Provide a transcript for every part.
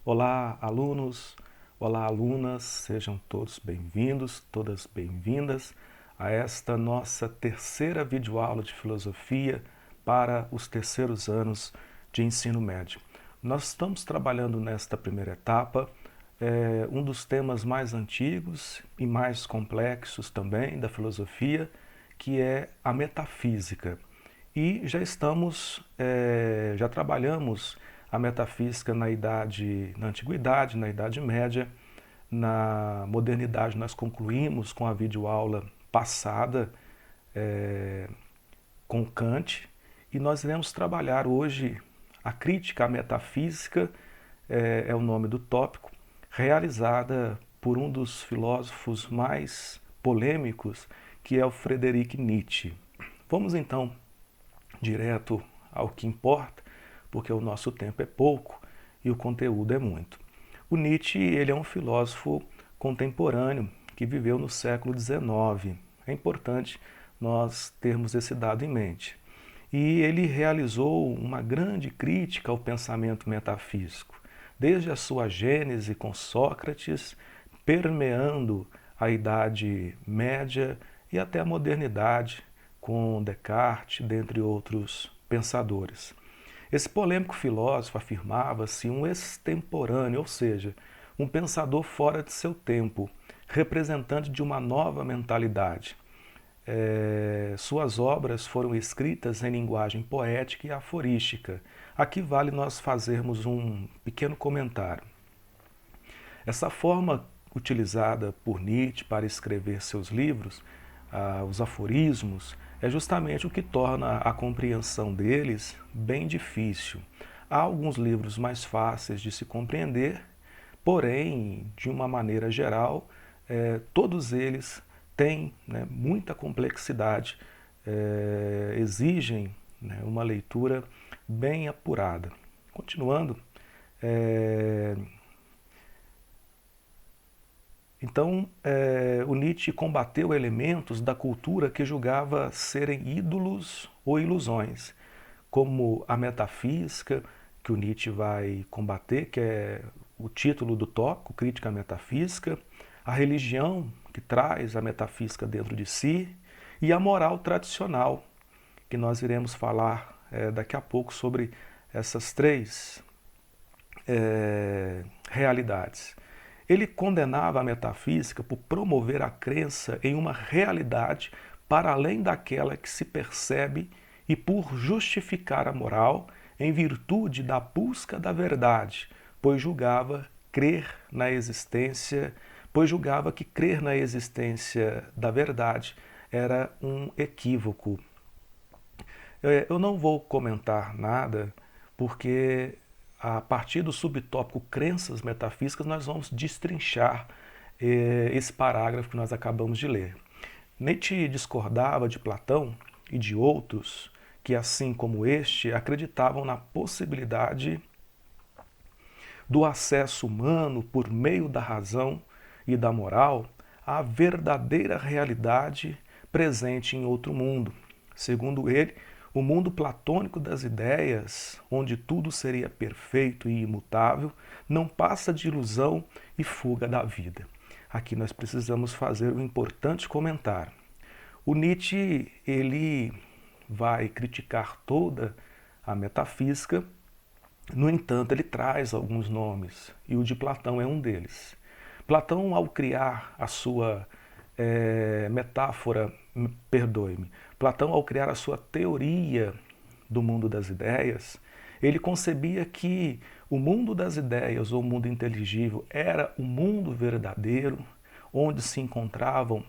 Olá, alunos, olá, alunas, sejam todos bem-vindos, todas bem-vindas a esta nossa terceira videoaula de filosofia para os terceiros anos de ensino médio. Nós estamos trabalhando nesta primeira etapa um dos temas mais antigos e mais complexos também da filosofia, que é a metafísica. E já trabalhamos a metafísica na antiguidade, na Idade Média, na modernidade nós concluímos com a videoaula passada com Kant, e nós iremos trabalhar hoje a crítica à metafísica, é o nome do tópico, realizada por um dos filósofos mais polêmicos, que é o Friedrich Nietzsche. Vamos então direto ao que importa, porque o nosso tempo é pouco e o conteúdo é muito. O Nietzsche, ele é um filósofo contemporâneo que viveu no século XIX. É importante nós termos esse dado em mente. E ele realizou uma grande crítica ao pensamento metafísico, desde a sua gênese com Sócrates, permeando a Idade Média e até a modernidade, com Descartes, dentre outros pensadores. Esse polêmico filósofo afirmava-se um extemporâneo, ou seja, um pensador fora de seu tempo, representante de uma nova mentalidade. Suas obras foram escritas em linguagem poética e aforística. Aqui vale nós fazermos um pequeno comentário. Essa forma utilizada por Nietzsche para escrever seus livros, os aforismos, é justamente o que torna a compreensão deles bem difícil. Há alguns livros mais fáceis de se compreender, porém, de uma maneira geral, todos eles têm muita complexidade, exigem uma leitura bem apurada. Continuando, então, o Nietzsche combateu elementos da cultura que julgava serem ídolos ou ilusões, como a metafísica, que o Nietzsche vai combater, que é o título do tópico, Crítica à Metafísica, a religião, que traz a metafísica dentro de si, e a moral tradicional, que nós iremos falar daqui a pouco sobre essas três realidades. Ele condenava a metafísica por promover a crença em uma realidade para além daquela que se percebe e por justificar a moral em virtude da busca da verdade, pois julgava que crer na existência da verdade era um equívoco. Eu não vou comentar nada, porque a partir do subtópico Crenças Metafísicas, nós vamos destrinchar esse parágrafo que nós acabamos de ler. Nietzsche discordava de Platão e de outros que, assim como este, acreditavam na possibilidade do acesso humano, por meio da razão e da moral, à verdadeira realidade presente em outro mundo. Segundo ele, o mundo platônico das ideias, onde tudo seria perfeito e imutável, não passa de ilusão e fuga da vida. Aqui nós precisamos fazer um importante comentário. O Nietzsche, ele vai criticar toda a metafísica, no entanto, ele traz alguns nomes, e o de Platão é um deles. Platão, ao criar a sua Platão, ao criar a sua teoria do mundo das ideias, ele concebia que o mundo das ideias, ou o mundo inteligível, era o mundo verdadeiro, onde se encontravam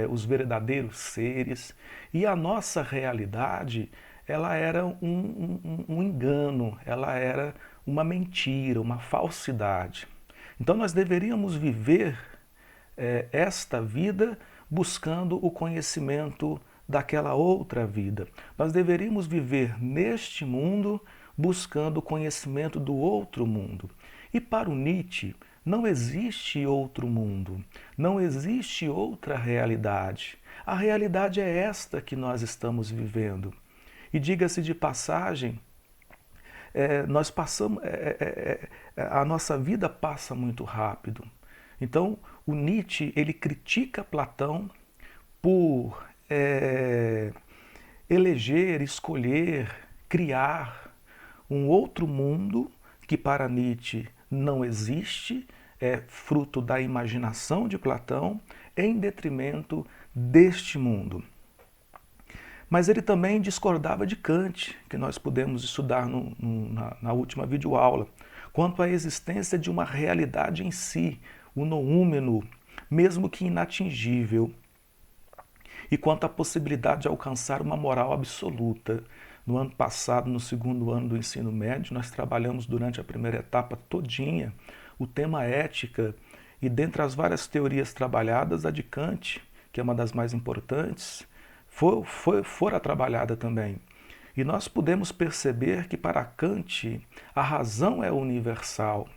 os verdadeiros seres, e a nossa realidade, ela era um engano, ela era uma mentira, uma falsidade. Então nós deveríamos viver esta vida buscando o conhecimento daquela outra vida. Nós deveríamos viver neste mundo buscando o conhecimento do outro mundo. E para o Nietzsche, não existe outro mundo, não existe outra realidade. A realidade é esta que nós estamos vivendo. E diga-se de passagem, nós passamos, a nossa vida passa muito rápido. Então, o Nietzsche, ele critica Platão por eleger, escolher, criar um outro mundo que para Nietzsche não existe, é fruto da imaginação de Platão, em detrimento deste mundo. Mas ele também discordava de Kant, que nós pudemos estudar na última videoaula, quanto à existência de uma realidade em si, o noúmeno, mesmo que inatingível, e quanto à possibilidade de alcançar uma moral absoluta. No ano passado, no segundo ano do ensino médio, nós trabalhamos durante a primeira etapa todinha o tema ética, e dentre as várias teorias trabalhadas, a de Kant, que é uma das mais importantes, fora trabalhada também. E nós podemos perceber que para Kant a razão é universal.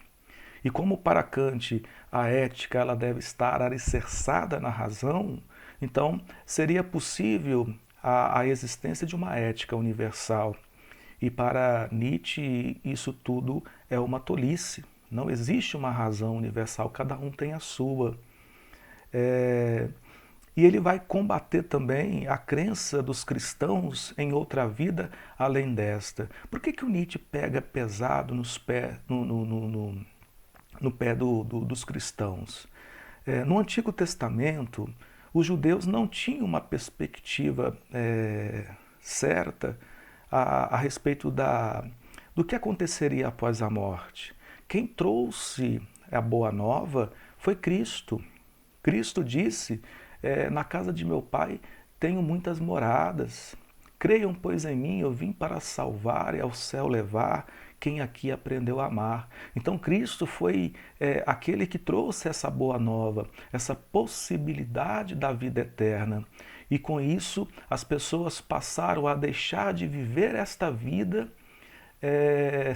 E como para Kant a ética ela deve estar alicerçada na razão, então seria possível a existência de uma ética universal. E para Nietzsche isso tudo é uma tolice. Não existe uma razão universal, cada um tem a sua. E ele vai combater também a crença dos cristãos em outra vida além desta. Por que o Nietzsche pega pesado no pé dos cristãos? No Antigo Testamento, os judeus não tinham uma perspectiva certa a respeito do que aconteceria após a morte. Quem trouxe a boa nova foi Cristo. Cristo disse, na casa de meu Pai tenho muitas moradas. Creiam, pois, em mim, eu vim para salvar e ao céu levar quem aqui aprendeu a amar. Então Cristo foi aquele que trouxe essa boa nova, essa possibilidade da vida eterna. E com isso as pessoas passaram a deixar de viver esta vida,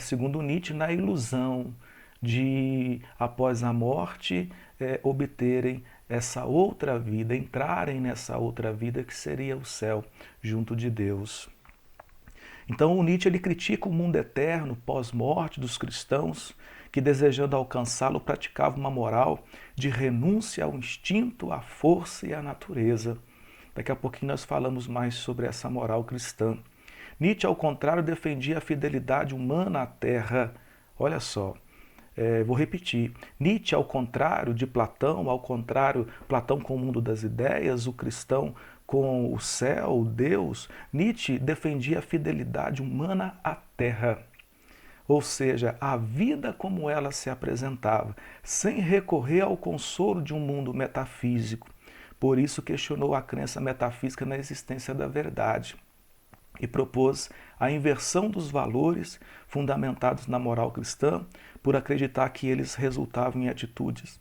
segundo Nietzsche, na ilusão de, após a morte, obterem essa outra vida, entrarem nessa outra vida que seria o céu, junto de Deus. Então o Nietzsche ele critica o mundo eterno, pós-morte dos cristãos, que desejando alcançá-lo praticava uma moral de renúncia ao instinto, à força e à natureza. Daqui a pouquinho nós falamos mais sobre essa moral cristã. Nietzsche, ao contrário, defendia a fidelidade humana à terra. Olha só, vou repetir. Nietzsche, ao contrário de Platão, Platão com o mundo das ideias, o cristão com o céu, o Deus, Nietzsche defendia a fidelidade humana à terra. Ou seja, a vida como ela se apresentava, sem recorrer ao consolo de um mundo metafísico. Por isso questionou a crença metafísica na existência da verdade e propôs a inversão dos valores fundamentados na moral cristã por acreditar que eles resultavam em atitudes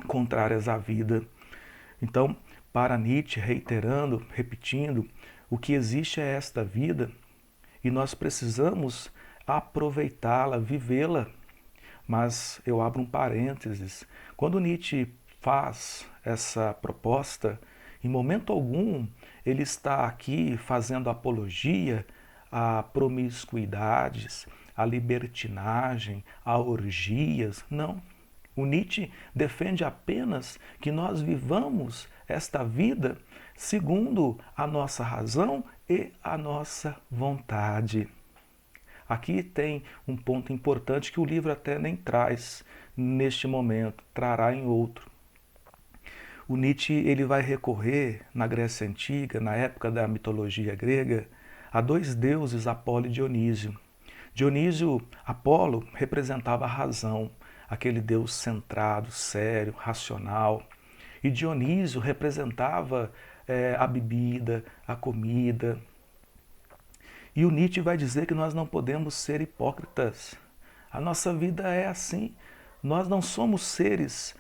contrárias à vida. Então, para Nietzsche, reiterando, repetindo, o que existe é esta vida e nós precisamos aproveitá-la, vivê-la. Mas eu abro um parênteses. Quando Nietzsche faz essa proposta, em momento algum ele está aqui fazendo apologia a promiscuidades, a libertinagem, a orgias. Não. O Nietzsche defende apenas que nós vivamos esta vida segundo a nossa razão e a nossa vontade. Aqui tem um ponto importante que o livro até nem traz neste momento, trará em outro. O Nietzsche ele vai recorrer na Grécia Antiga, na época da mitologia grega, a dois deuses, Apolo e Dionísio. Apolo representava a razão, aquele deus centrado, sério, racional. E Dionísio representava a bebida, a comida. E o Nietzsche vai dizer que nós não podemos ser hipócritas. A nossa vida é assim. Nós não somos seres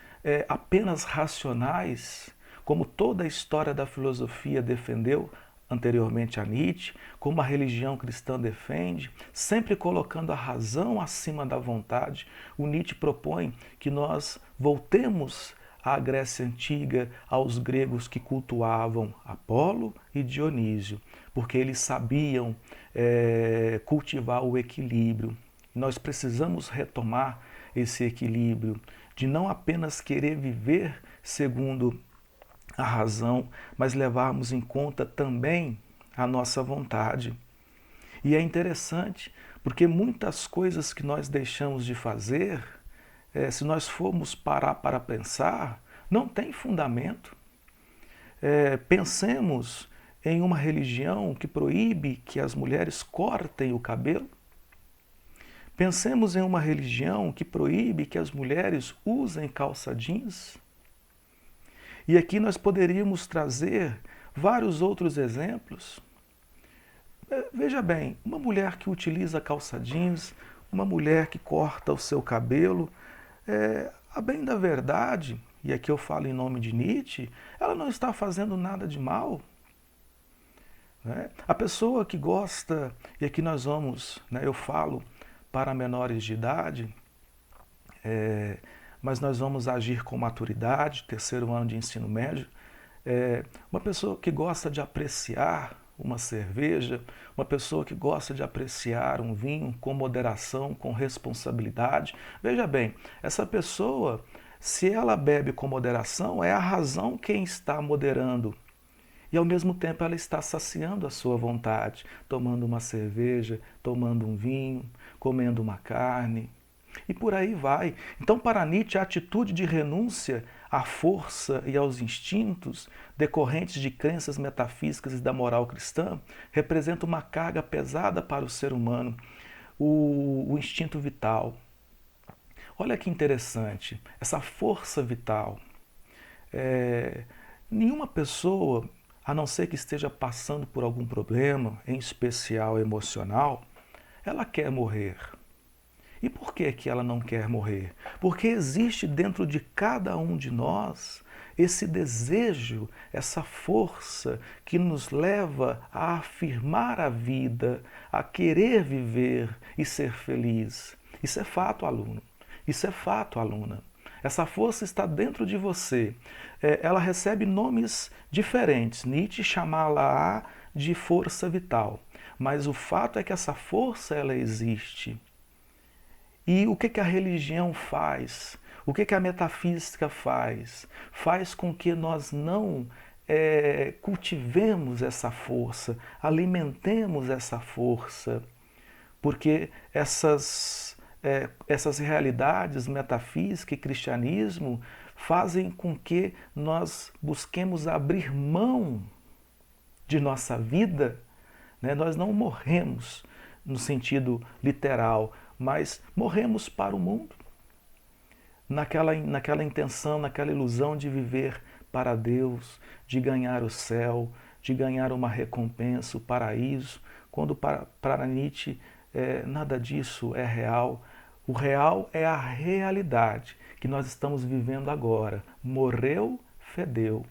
apenas racionais, como toda a história da filosofia defendeu anteriormente a Nietzsche, como a religião cristã defende, sempre colocando a razão acima da vontade. O Nietzsche propõe que nós voltemos à Grécia Antiga, aos gregos que cultuavam Apolo e Dionísio, porque eles sabiam cultivar o equilíbrio. Nós precisamos retomar esse equilíbrio de não apenas querer viver segundo a razão, mas levarmos em conta também a nossa vontade. E é interessante, porque muitas coisas que nós deixamos de fazer, se nós formos parar para pensar, não tem fundamento. Pensemos em uma religião que proíbe que as mulheres cortem o cabelo. Pensemos em uma religião que proíbe que as mulheres usem calça jeans. E aqui nós poderíamos trazer vários outros exemplos. Veja bem, uma mulher que utiliza calça jeans, uma mulher que corta o seu cabelo, a bem da verdade, e aqui eu falo em nome de Nietzsche, ela não está fazendo nada de mal. Né? A pessoa que gosta, e aqui nós vamos, eu falo para menores de idade, mas nós vamos agir com maturidade, terceiro ano de ensino médio. Uma pessoa que gosta de apreciar uma cerveja, uma pessoa que gosta de apreciar um vinho com moderação, com responsabilidade. Veja bem, essa pessoa, se ela bebe com moderação, é a razão quem está moderando. E ao mesmo tempo ela está saciando a sua vontade, tomando uma cerveja, tomando um vinho, comendo uma carne. E por aí vai. Então, para Nietzsche, a atitude de renúncia à força e aos instintos decorrentes de crenças metafísicas e da moral cristã representa uma carga pesada para o ser humano, o instinto vital. Olha que interessante, essa força vital. Nenhuma pessoa, a não ser que esteja passando por algum problema, em especial emocional, ela quer morrer. E por que que ela não quer morrer? Porque existe dentro de cada um de nós esse desejo, essa força que nos leva a afirmar a vida, a querer viver e ser feliz. Isso é fato, aluno. Isso é fato, aluna. Essa força está dentro de você. Ela recebe nomes diferentes. Nietzsche chamá-la de força vital. Mas o fato é que essa força ela existe. E o que a religião faz? O que a metafísica faz? Faz com que nós não cultivemos essa força, alimentemos essa força, porque essas realidades, metafísica e cristianismo, fazem com que nós busquemos abrir mão de nossa vida. Nós não morremos no sentido literal, mas morremos para o mundo, naquela intenção, naquela ilusão de viver para Deus, de ganhar o céu, de ganhar uma recompensa, o paraíso, quando para Nietzsche nada disso é real. O real é a realidade que nós estamos vivendo agora. Morreu, fedeu,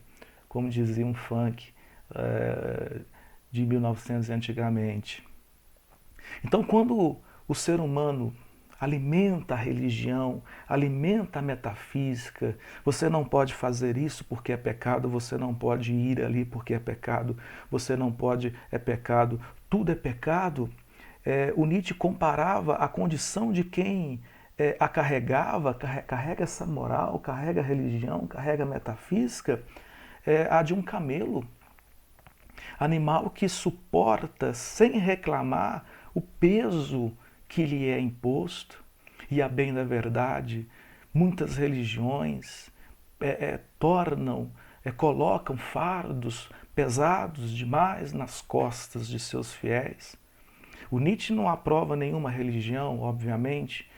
como dizia um funk de 1900 antigamente. Então, quando o ser humano alimenta a religião, alimenta a metafísica, você não pode fazer isso porque é pecado, você não pode ir ali porque é pecado, você não pode, é pecado, tudo é pecado. O Nietzsche comparava a condição de quem a carregava, carrega essa moral, carrega a religião, carrega a metafísica, a de um camelo. Animal que suporta sem reclamar o peso que lhe é imposto. E a bem da verdade, muitas religiões colocam fardos pesados demais nas costas de seus fiéis. O Nietzsche não aprova nenhuma religião, obviamente,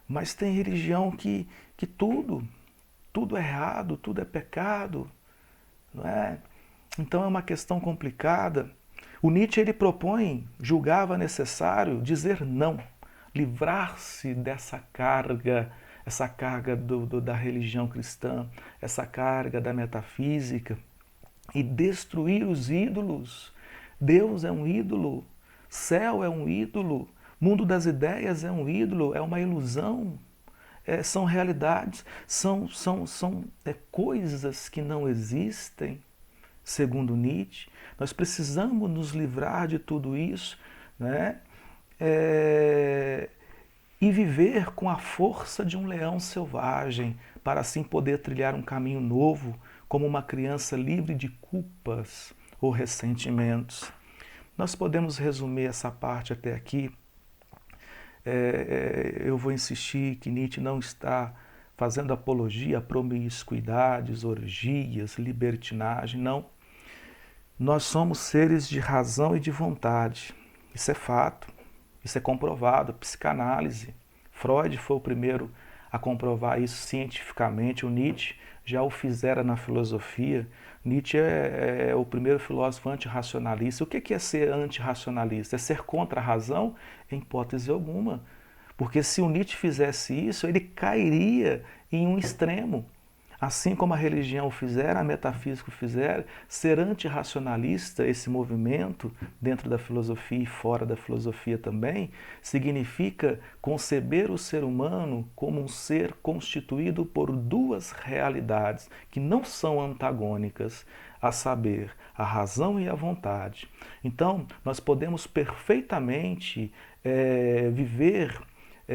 mas tem religião que tudo é errado, tudo é pecado, não é? Então é uma questão complicada. O Nietzsche ele julgava necessário dizer não, livrar-se dessa carga, essa carga da religião cristã, essa carga da metafísica e destruir os ídolos. Deus é um ídolo, céu é um ídolo, mundo das ideias é um ídolo, é uma ilusão. são realidades, são coisas que não existem, segundo Nietzsche. Nós precisamos nos livrar de tudo isso, né? E viver com a força de um leão selvagem, para assim poder trilhar um caminho novo, como uma criança livre de culpas ou ressentimentos. Nós podemos resumir essa parte até aqui. Eu vou insistir que Nietzsche não está fazendo apologia a promiscuidades, orgias, libertinagem, não. Nós somos seres de razão e de vontade. Isso é fato, isso é comprovado. Psicanálise. Freud foi o primeiro a comprovar isso cientificamente. O Nietzsche já o fizera na filosofia. Nietzsche é o primeiro filósofo antirracionalista. O que é ser antirracionalista? É ser contra a razão? Em hipótese alguma. Porque se o Nietzsche fizesse isso, ele cairia em um extremo. Assim como a religião o fizera, a metafísica o fizera, ser antirracionalista, esse movimento, dentro da filosofia e fora da filosofia também, significa conceber o ser humano como um ser constituído por duas realidades que não são antagônicas, a saber, a razão e a vontade. Então, nós podemos perfeitamente viver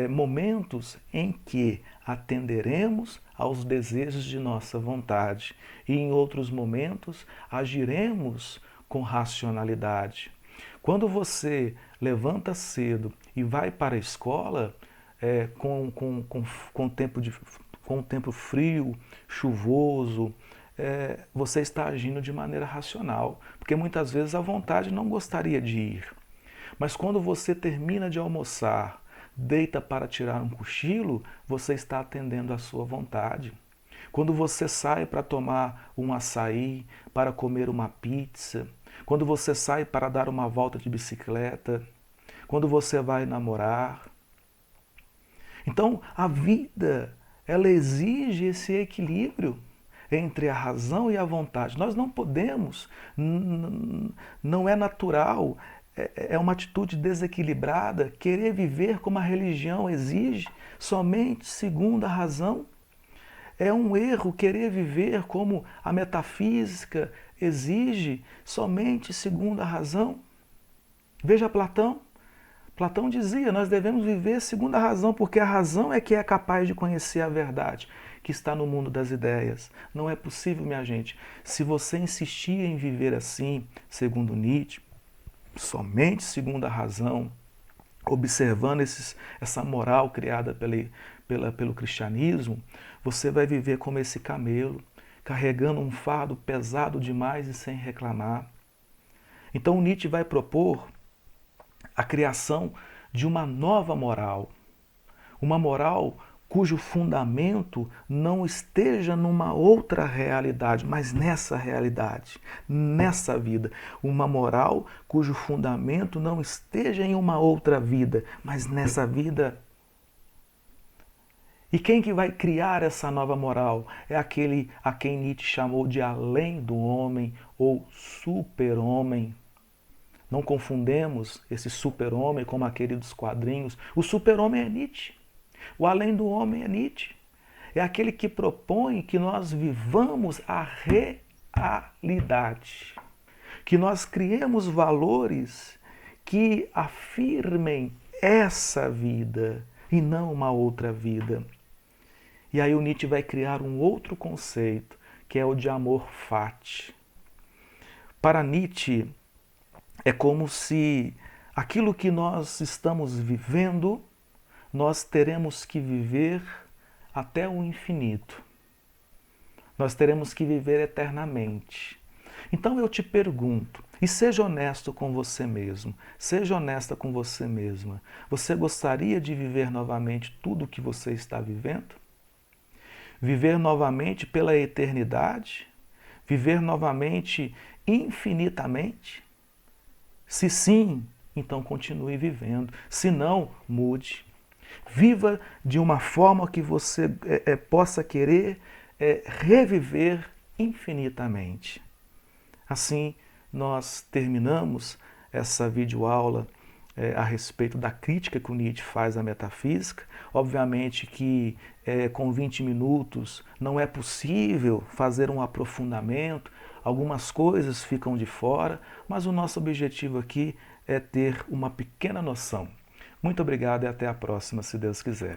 momentos em que atenderemos aos desejos de nossa vontade e em outros momentos agiremos com racionalidade. Quando você levanta cedo e vai para a escola com tempo frio, chuvoso, você está agindo de maneira racional, porque muitas vezes a vontade não gostaria de ir. Mas quando você termina de almoçar, deita para tirar um cochilo, você está atendendo à sua vontade. Quando você sai para tomar um açaí, para comer uma pizza, quando você sai para dar uma volta de bicicleta, quando você vai namorar. Então, a vida, ela exige esse equilíbrio entre a razão e a vontade. Nós não podemos, não é natural, é uma atitude desequilibrada querer viver como a religião exige, somente segundo a razão. É um erro querer viver como a metafísica exige, somente segundo a razão. Veja Platão. Platão dizia, nós devemos viver segundo a razão, porque a razão é que é capaz de conhecer a verdade que está no mundo das ideias. Não é possível, minha gente. Se você insistir em viver assim, segundo Nietzsche, somente segundo a razão, observando essa moral criada pelo cristianismo, você vai viver como esse camelo, carregando um fardo pesado demais e sem reclamar. Então Nietzsche vai propor a criação de uma nova moral, uma moral cujo fundamento não esteja numa outra realidade, mas nessa realidade, nessa vida. Uma moral cujo fundamento não esteja em uma outra vida, mas nessa vida. E quem que vai criar essa nova moral? É aquele a quem Nietzsche chamou de além do homem ou super-homem. Não confundemos esse super-homem como aquele dos quadrinhos. O super-homem é Nietzsche. O além do homem é Nietzsche. É aquele que propõe que nós vivamos a realidade. Que nós criemos valores que afirmem essa vida e não uma outra vida. E aí o Nietzsche vai criar um outro conceito, que é o de amor fati. Para Nietzsche, é como se aquilo que nós estamos vivendo, nós teremos que viver até o infinito. Nós teremos que viver eternamente. Então eu te pergunto, e seja honesto com você mesmo, seja honesta com você mesma. Você gostaria de viver novamente tudo o que você está vivendo? Viver novamente pela eternidade? Viver novamente infinitamente? Se sim, então continue vivendo. Se não, mude. Viva de uma forma que você possa querer reviver infinitamente. Assim, nós terminamos essa videoaula a respeito da crítica que o Nietzsche faz à metafísica. Obviamente que com 20 minutos não é possível fazer um aprofundamento, algumas coisas ficam de fora, mas o nosso objetivo aqui é ter uma pequena noção. Muito obrigado e até a próxima, se Deus quiser.